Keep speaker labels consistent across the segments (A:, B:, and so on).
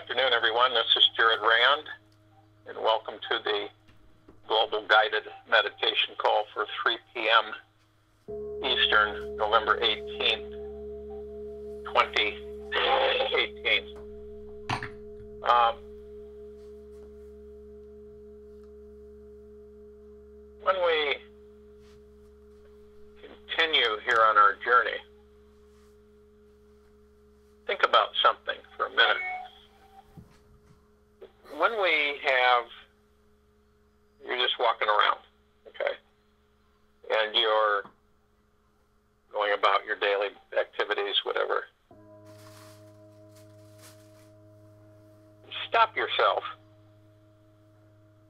A: afternoon, everyone. This is Jared Rand, and welcome to the Global Guided Meditation Call for 3 p.m. Eastern, November 18th, 2018. When we continue here on our journey, think about something for a minute. When you're just walking around, okay, and you're going about your daily activities, whatever, stop yourself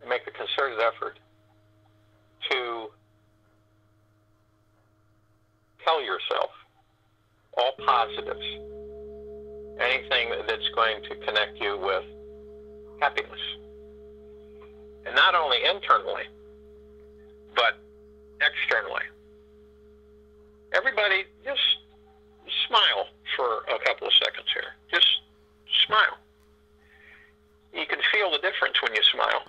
A: and make a concerted effort to tell yourself all positives, anything that's going to connect you with happiness. And not only internally, but externally. Everybody, just smile for a couple of seconds here. Just smile. You can feel the difference when you smile.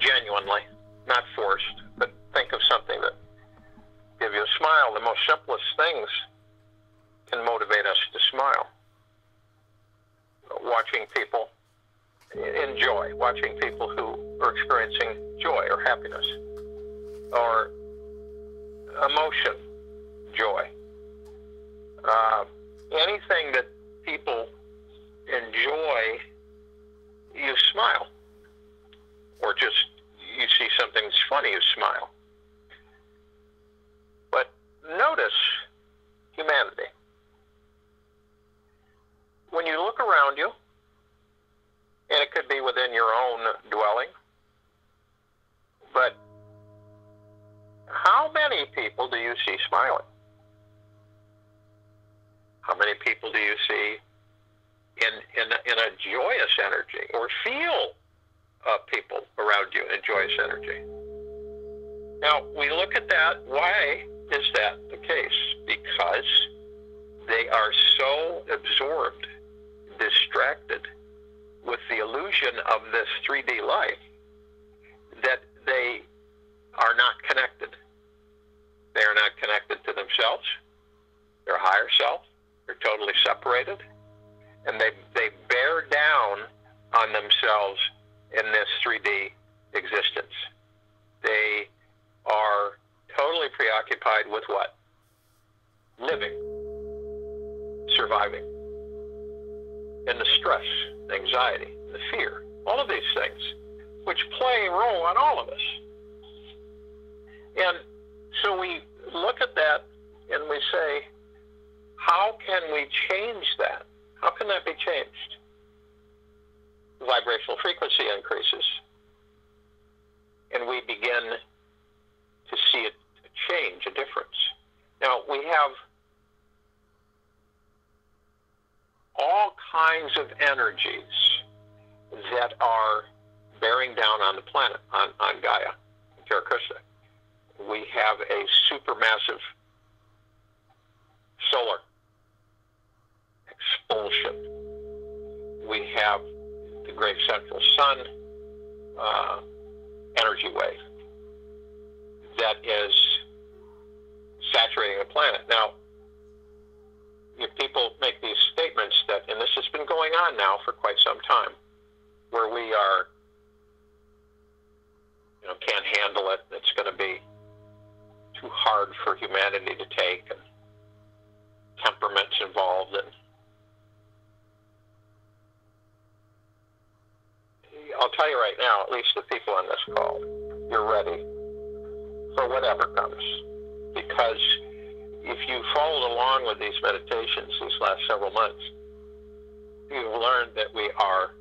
A: Genuinely, not forced, but think of something that gives you a smile. The most simplest things can motivate us to smile. Watching people enjoy, watching people who are experiencing joy or happiness, or emotion, joy. Anything that people enjoy, you smile. Or just you see something that's funny, you smile. But notice humanity. When you look around you, and it could be within your own dwelling, but how many people do you see smiling? How many people do you see in a joyous energy, or feel people around you in joyous energy? Now, we look at that. Why is that the case? Because they are so absorbed, distracted with the illusion of this 3D life that they are not connected. They are not connected to themselves, their higher self. They're totally separated. And they bear down on themselves in this 3D existence. They are totally preoccupied with what? Living, surviving, and the stress, the anxiety, the fear, all of these things, which play a role on all of us. And so we look at that and we say, how can we change that? How can that be changed? The vibrational frequency increases, and we begin to see a change, a difference. Now, we have all kinds of energies that are bearing down on the planet, on Gaia, Terra Christa. We have a supermassive solar expulsion. We have the great central sun energy wave that is saturating the planet. Now, if people make these statements that, and this has been going on now for quite some time, where we are, can't handle it, it's going to be too hard for humanity to take, and temperaments involved, and I'll tell you right now, at least the people on this call, you're ready for whatever comes. Because if you followed along with these meditations these last several months, you've learned that we are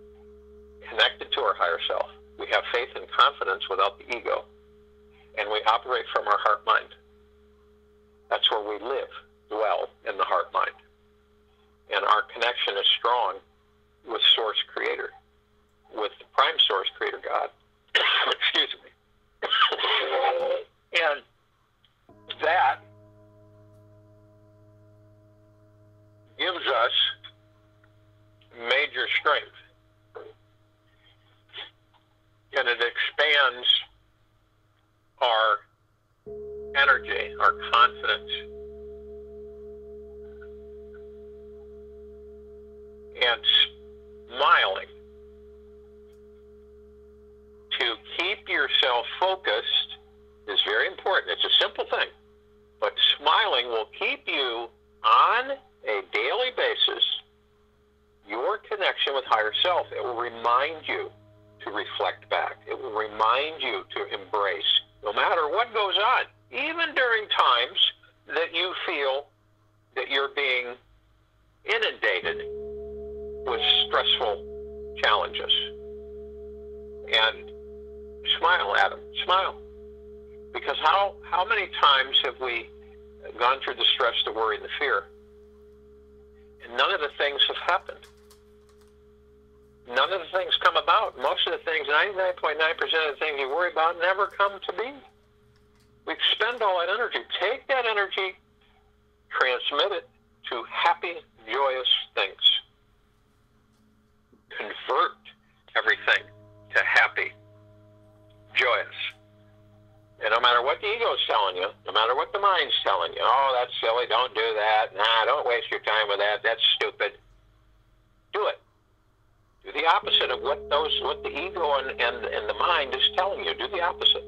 A: connected to our higher self. We have faith and confidence without the ego. And we operate from our heart-mind. That's where we live, dwell in the heart-mind. And our connection is strong with Source Creator, with the Prime Source Creator God. Excuse me. And that gives us major our energy, our confidence, and smiling to keep yourself focused is very important. It's a simple thing, but smiling will keep you on a daily basis, your connection with higher self. It will remind you to reflect back. It will remind you to embrace, no matter what goes on, even during times that you feel that you're being inundated with stressful challenges. And smile at them. Smile. Because how many times have we gone through the stress, the worry, and the fear, and none of the things have happened? None of the things come about. Most of the things, 99.9% of the things you worry about never come to be. We expend all that energy. Take that energy, transmit it to happy, joyous things. Convert everything to happy, joyous. And no matter what the ego is telling you, no matter what the mind's telling you, oh, that's silly, don't do that, nah, don't waste your time with that, that's stupid. Do it. Do the opposite of what the ego and the mind is telling you. Do the opposite.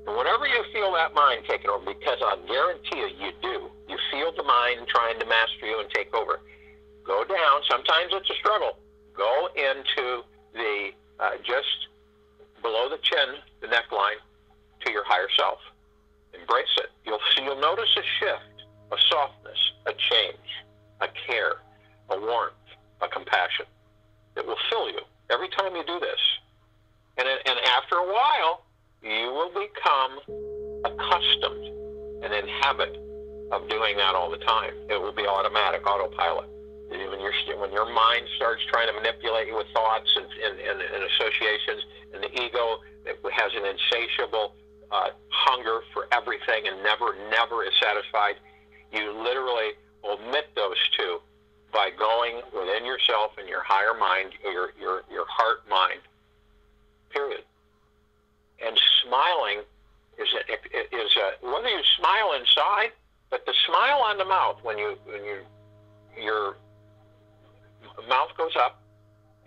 A: And whenever you feel that mind taking over, because I guarantee you do, you feel the mind trying to master you and take over, go down. Sometimes it's a struggle. Go into the just below the chin, the neckline, to your higher self. Embrace it. You'll notice a shift, a softness, a change, a care, a warmth, a compassion that will fill you every time you do this. And after a while, you will become accustomed and in habit of doing that all the time. It will be automatic, autopilot. When your mind starts trying to manipulate you with thoughts and associations, and the ego that has an insatiable hunger for everything and never is satisfied, you literally omit those two by going within yourself and your higher mind, your heart mind, period. And smiling is whether you smile inside, but the smile on the mouth when your mouth goes up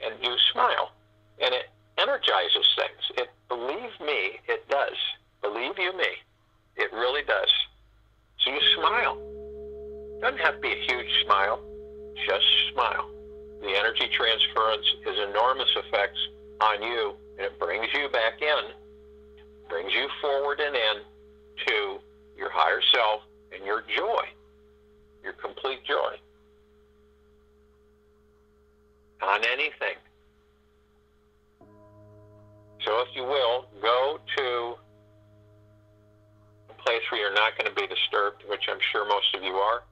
A: and you smile, and it energizes things. Believe me, it does. Believe you me, it really does. So you smile. Doesn't have to be a huge smile. Just smile. The energy transference has enormous effects on you, and it brings you back in, brings you forward and in to your higher self and your joy, your complete joy on anything. So if you will, go to a place where you're not going to be disturbed, which I'm sure most of you are,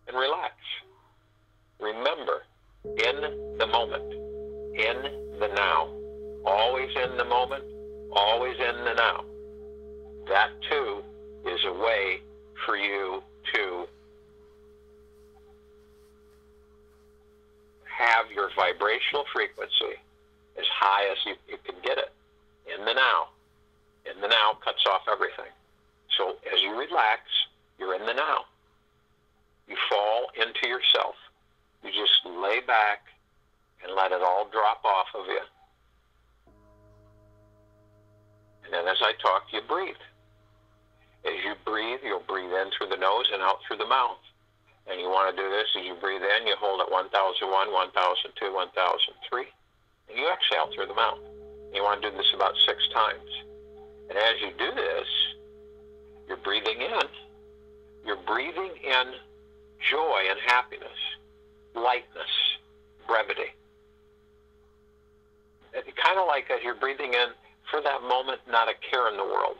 A: and relax. Remember, in the moment, in the now, always in the moment, always in the now. That too is a way for you to have your vibrational frequency as high as you can get it in the now. In the now cuts off everything. So as you relax, you're in the now. You fall into yourself. You just lay back and let it all drop off of you. And then as I talk, you breathe. As you breathe, you'll breathe in through the nose and out through the mouth. And you want to do this as you breathe in, you hold at 1001, 1002, 1003, and you exhale through the mouth. And you want to do this about 6 times. And as you do this, you're breathing in. You're breathing in joy and happiness, lightness, brevity. It's kind of like as you're breathing in, for that moment, not a care in the world,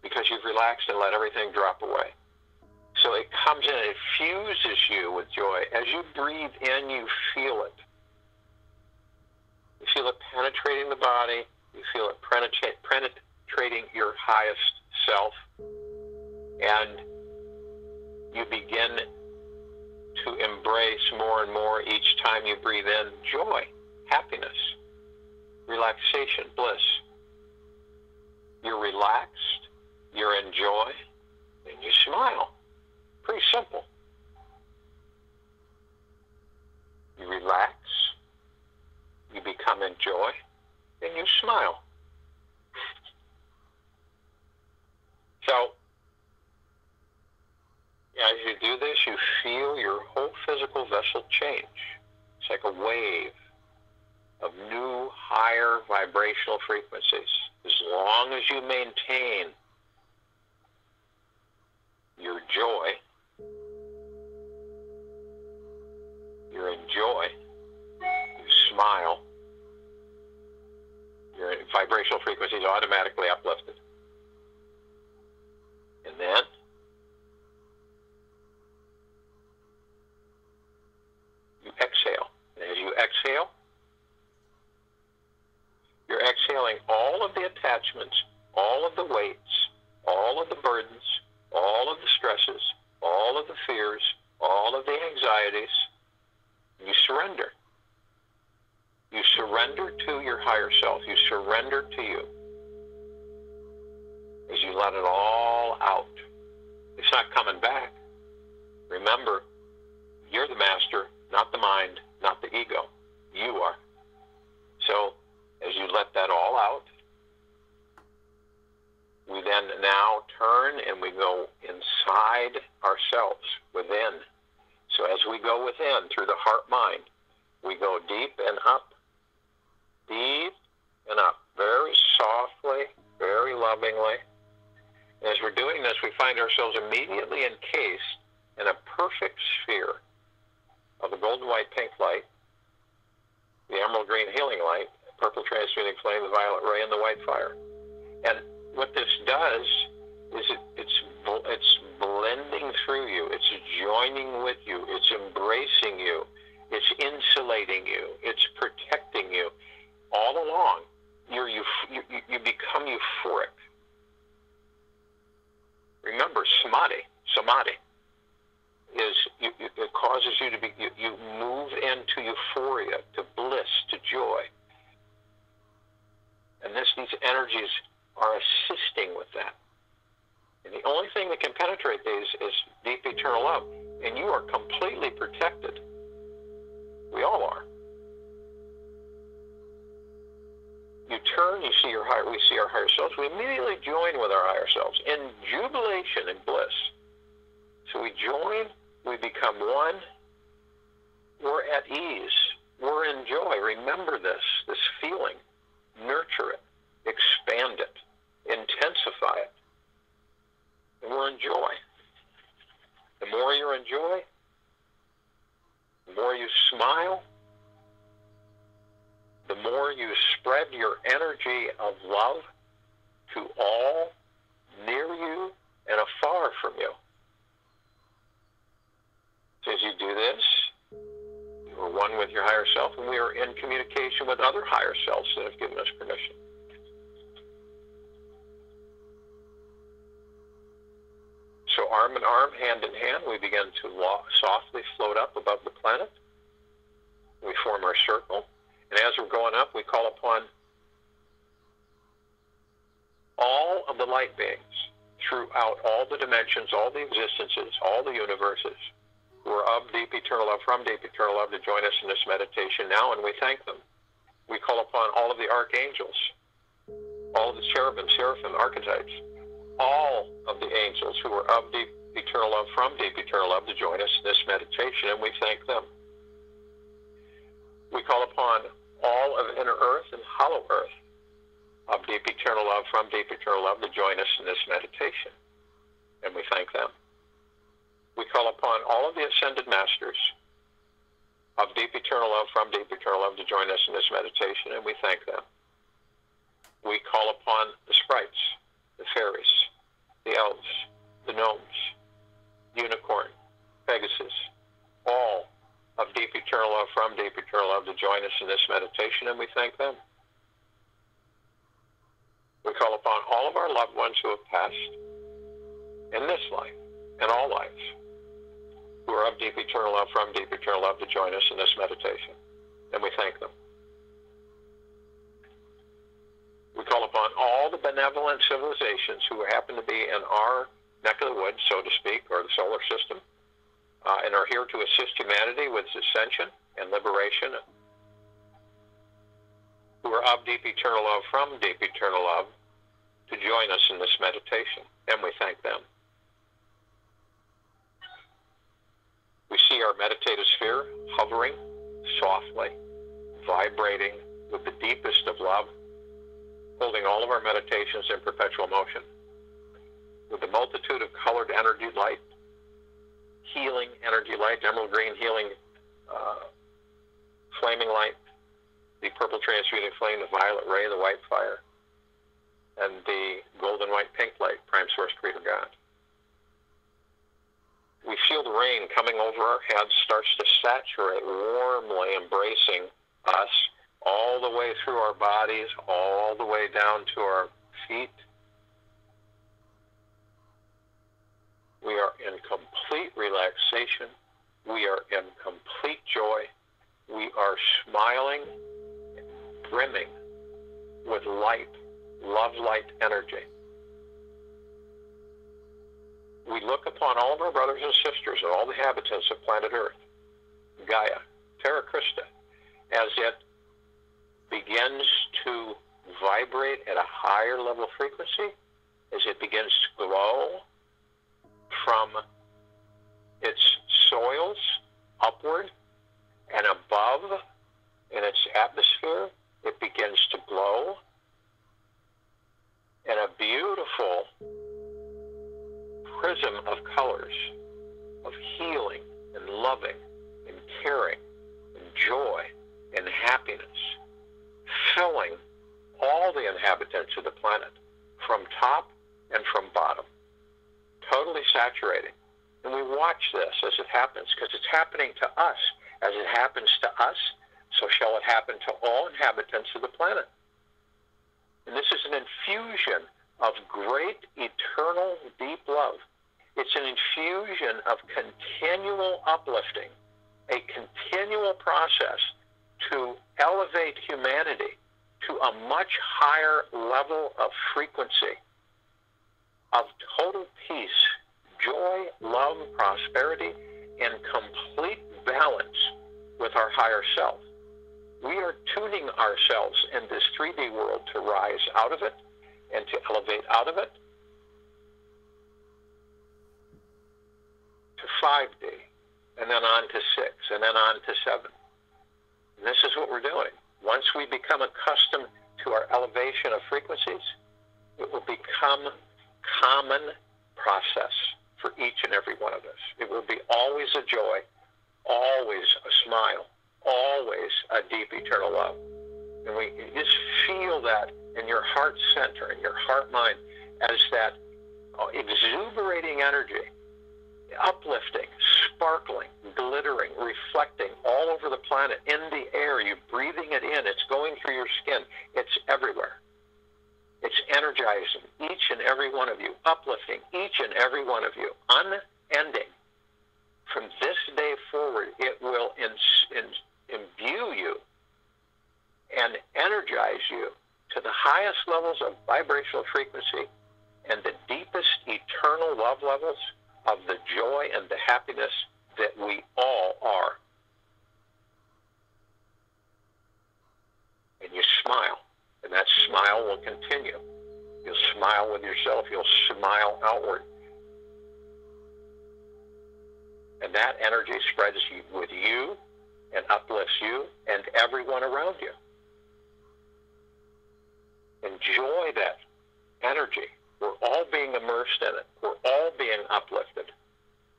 A: because you've relaxed and let everything drop away. So it comes in, it fuses you with joy. As you breathe in, you feel it. You feel it penetrating the body. You feel it penetrating your highest self. And you begin to embrace more and more each time you breathe in joy, happiness, relaxation, bliss. you're relaxed, you're in joy, and you smile. Pretty simple. You relax, you become in joy, and you smile. So, as you do this, you feel your whole physical vessel change. It's like a wave of new, higher vibrational frequencies. As long as you maintain your joy, you're in joy, you smile, your vibrational frequency is automatically uplifted. And then you exhale. And as you exhale, you're exhaling all of the attachments, all of the weights, all of the burdens, all of the stresses, all of the fears, all of the anxieties. You surrender. You surrender to your higher self. You surrender to you. As you let it all out. It's not coming back. Remember, you're the master, not the mind, not the ego. You are. So, as you let that all out, we then now turn and we go inside ourselves, within. So as we go within, through the heart-mind, we go deep and up. Deep and up. Very softly, very lovingly. As we're doing this, we find ourselves immediately encased in a perfect sphere of the golden white pink light, the emerald green healing light, purple transmuting flame, the violet ray, and the white fire. And what this does is it's blending through you. It's joining with you. It's embracing you. It's insulating you. It's protecting you. All along, you become euphoric. Remember, samadhi is, it causes you to be, you move into euphoria, to bliss, to joy. And these energies are assisting with that. And the only thing that can penetrate these is deep eternal love. And you are completely protected. We all are. You turn, we see our higher selves. We immediately join with our higher selves in jubilation and bliss. So we join, we become one. We're at ease. We're in joy. Remember this feeling. Nurture it. Expand it. Intensify it. And we're in joy. The more you're in joy, the more you smile, the more you spread your energy of love to all near you and afar from you. So as you do this, you are one with your higher self, and we are in communication with other higher selves that have given us permission. So arm in arm, hand in hand, we begin to softly float up above the planet. We form our circle. And as we're going up, we call upon all of the light beings throughout all the dimensions, all the existences, all the universes, who are of deep eternal love, from deep eternal love, to join us in this meditation now, and we thank them. We call upon all of the archangels, all of the cherubim, seraphim, archetypes, all of the angels who are of deep eternal love, from deep eternal love, to join us in this meditation, and we thank them. We call upon all of inner earth and hollow earth of deep eternal love, from deep eternal love, to join us in this meditation, and we thank them. We call upon all of the ascended masters of deep eternal love, from deep eternal love, to join us in this meditation, and we thank them. We call upon the sprites, the fairies, the elves, the gnomes, unicorn, Pegasus, all of deep eternal love, from deep eternal love, to join us in this meditation, and we thank them. We call upon all of our loved ones who have passed in this life and all lives, who are of deep eternal love, from deep eternal love, to join us in this meditation, and we thank them. We call upon all all the benevolent civilizations who happen to be in our neck of the woods, so to speak, or the solar system, and are here to assist humanity with its ascension and liberation, who are of deep eternal love, from deep eternal love, to join us in this meditation, and we thank them. We see our meditative sphere hovering softly, vibrating with the deepest of love, holding all of our meditations in perpetual motion, with the multitude of colored energy light, healing energy light, emerald green healing, flaming light, the purple transmuting flame, the violet ray, the white fire, and the golden white pink light, prime source creator God. We feel the rain coming over our heads starts to saturate, warmly embracing us all the way through our bodies, all the way down to our feet. We are in complete relaxation. We are in complete joy. We are smiling, brimming with light, love light energy. We look upon all of our brothers and sisters and all the inhabitants of planet Earth, Gaia, Terra Christa, as it begins to vibrate at a higher level frequency, as it begins to glow from its soils upward and above in its atmosphere. It begins to glow in a beautiful prism of colors, of healing and loving and caring and joy and happiness, filling all the inhabitants of the planet from top and from bottom, totally saturating. And we watch this as it happens, because it's happening to us. As it happens to us, so shall it happen to all inhabitants of the planet. And this is an infusion of great, eternal, deep love. It's an infusion of continual uplifting, a continual process to elevate humanity to a much higher level of frequency, of total peace, joy, love, prosperity, and complete balance with our higher self. We are tuning ourselves in this 3D world to rise out of it and to elevate out of it to 5D, and then on to 6, and then on to 7. And this is what we're doing. Once we become accustomed to our elevation of frequencies, it will become common process for each and every one of us. It will be always a joy, always a smile, always a deep eternal love. And we just feel that in your heart center, in your heart mind, as that exuberating energy, uplifting, sparkling, glittering, reflecting all over the planet, in the air. You're breathing it in. It's going through your skin. It's everywhere. It's energizing each and every one of you, uplifting each and every one of you, unending. From this day forward, it will imbue you and energize you to the highest levels of vibrational frequency and the deepest eternal love levels of the joy and the happiness that we all are. And you smile, and that smile will continue. You'll smile with yourself, you'll smile outward. And that energy spreads with you and uplifts you and everyone around you. Enjoy that energy. We're all being immersed in it. We're all being uplifted.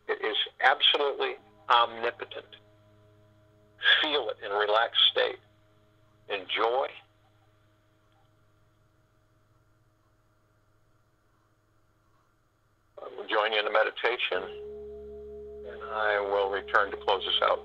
A: It is absolutely omnipotent. Feel it in a relaxed state. Enjoy. We'll join you in the meditation, and I will return to close us out.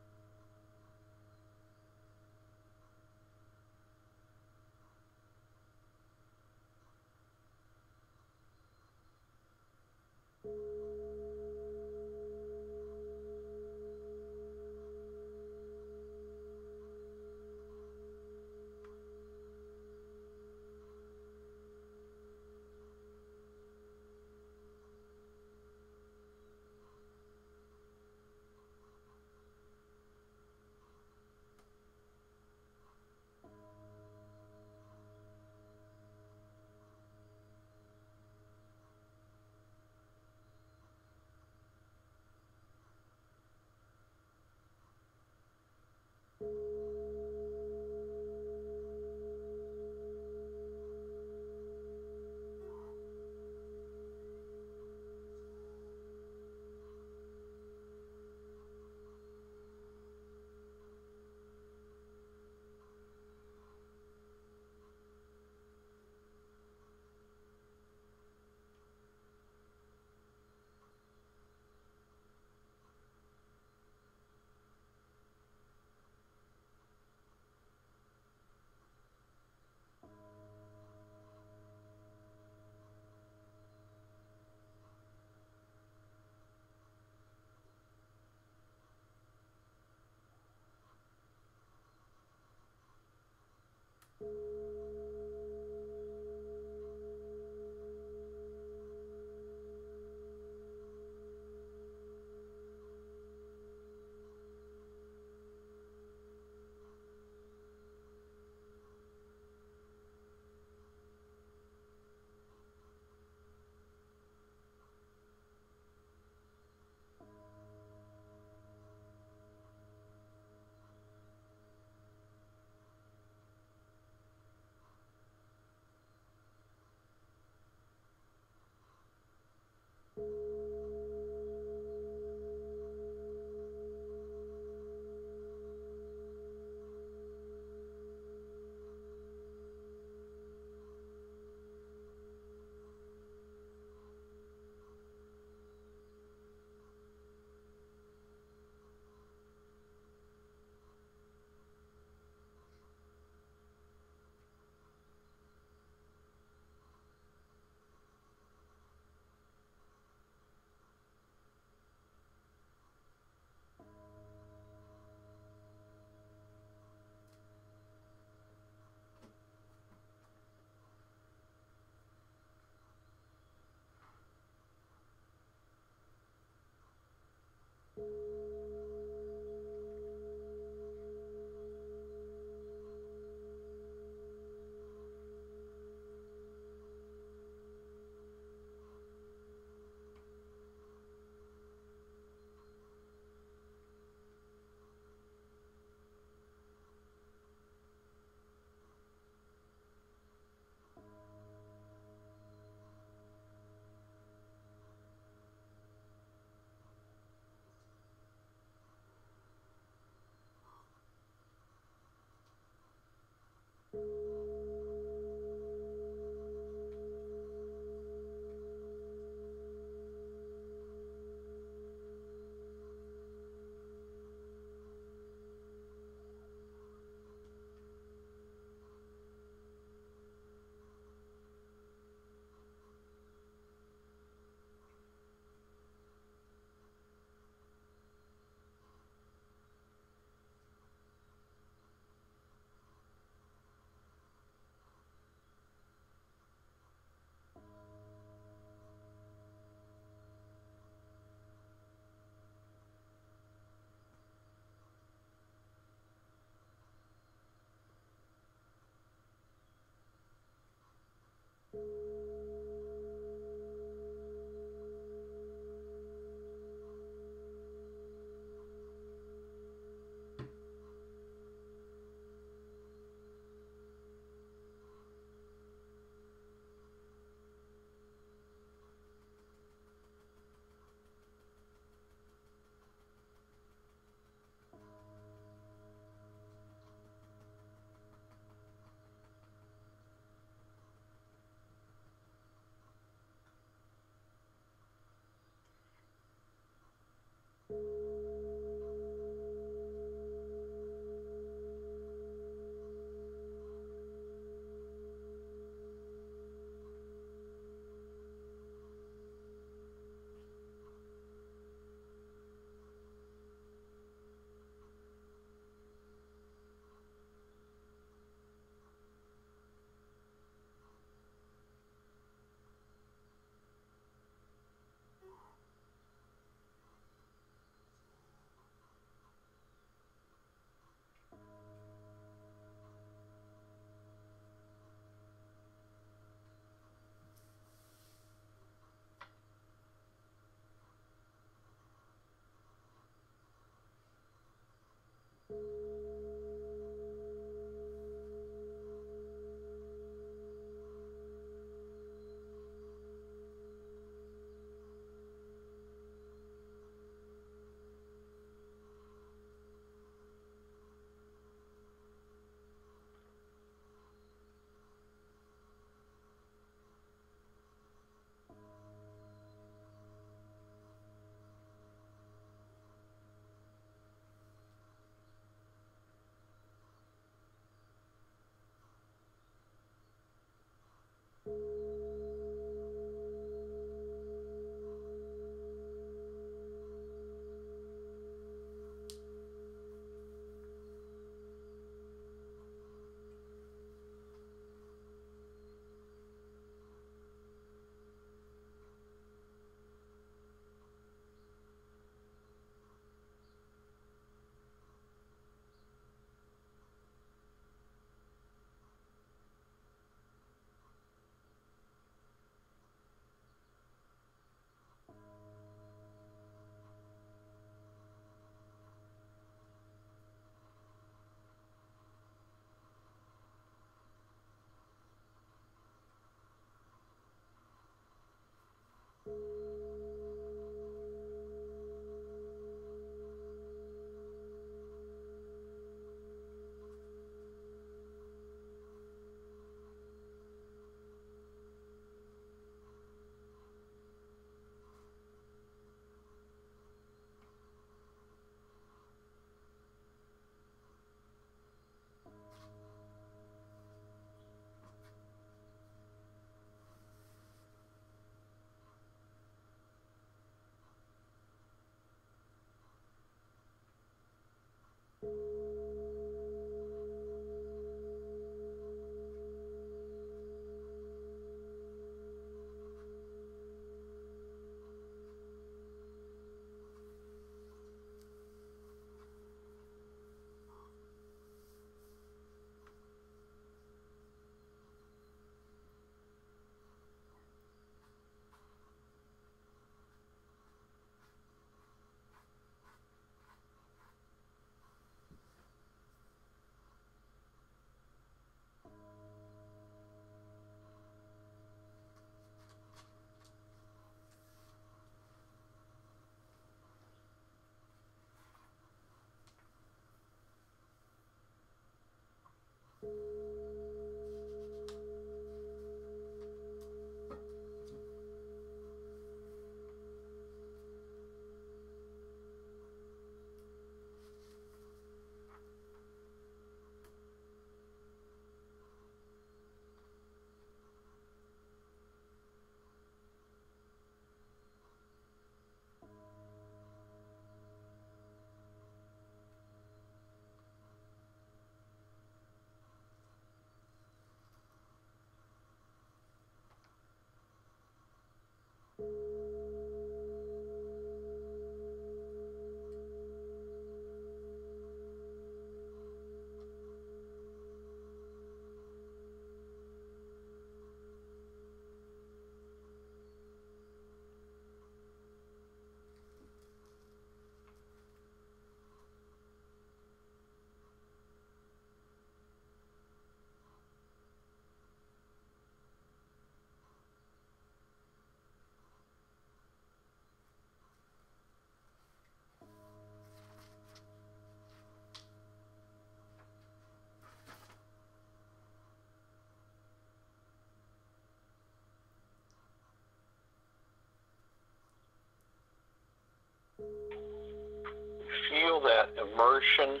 A: immersion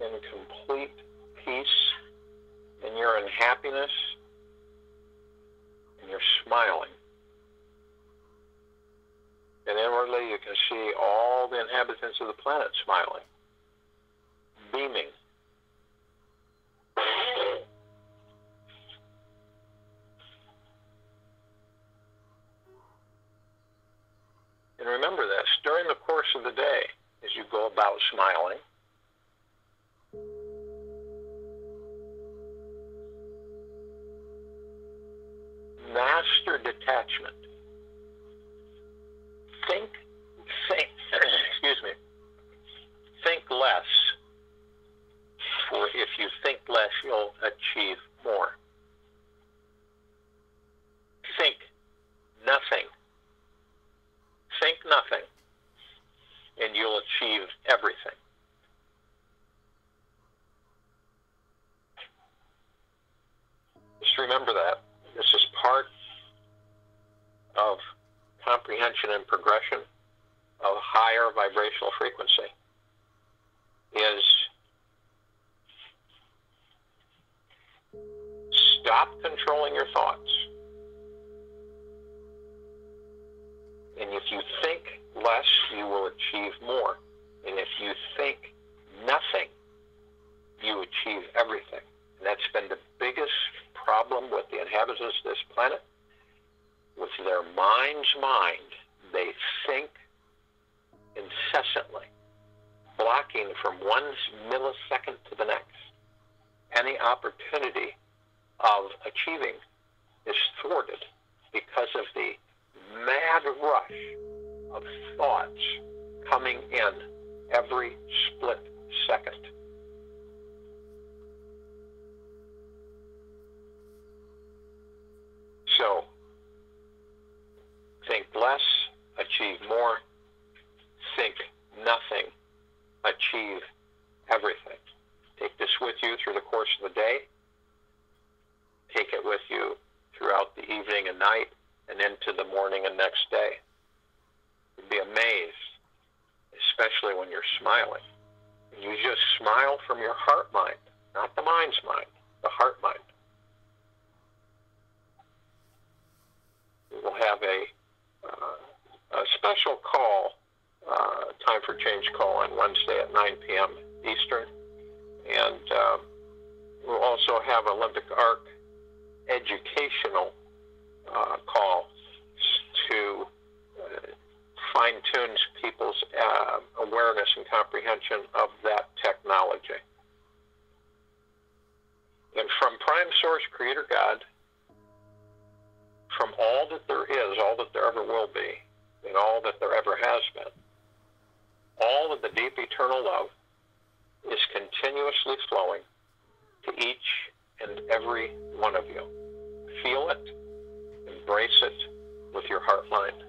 A: in complete peace, and you're in happiness, and you're smiling. And inwardly you can see all the inhabitants of the planet smiling, beaming. And remember this, during the course of the day, as you go about smiling, master detachment. Think, excuse me, think less. For if you think less, you'll achieve more. Think nothing. Think nothing, and you'll achieve everything. Just remember that. This is part of comprehension and progression of higher vibrational frequency, is stop controlling your thoughts. And if you think less, you will achieve more. And if you think nothing, you achieve everything. And that's been the biggest problem with the inhabitants of this planet. With their mind's mind, they think incessantly, blocking from 1 millisecond to the next. Any opportunity of achieving is thwarted because of the mad rush of thoughts coming in every split second. So, think less, achieve more. Think nothing, achieve everything. Take this with you through the course of the day. Take it with you throughout the evening and night, and into the morning and next day. You'd be amazed, especially when you're smiling. You just smile from your heart mind, not the mind's mind, the heart mind. We will have a special call, Time for Change call on Wednesday at 9 p.m. Eastern. And we'll also have Olympic Arc educational call to fine-tune people's awareness and comprehension of that technology. And from Prime Source, Creator God, from all that there is, all that there ever will be, and all that there ever has been, all of the deep eternal love is continuously flowing to each and every one of you. Feel it, embrace it with your heart mind.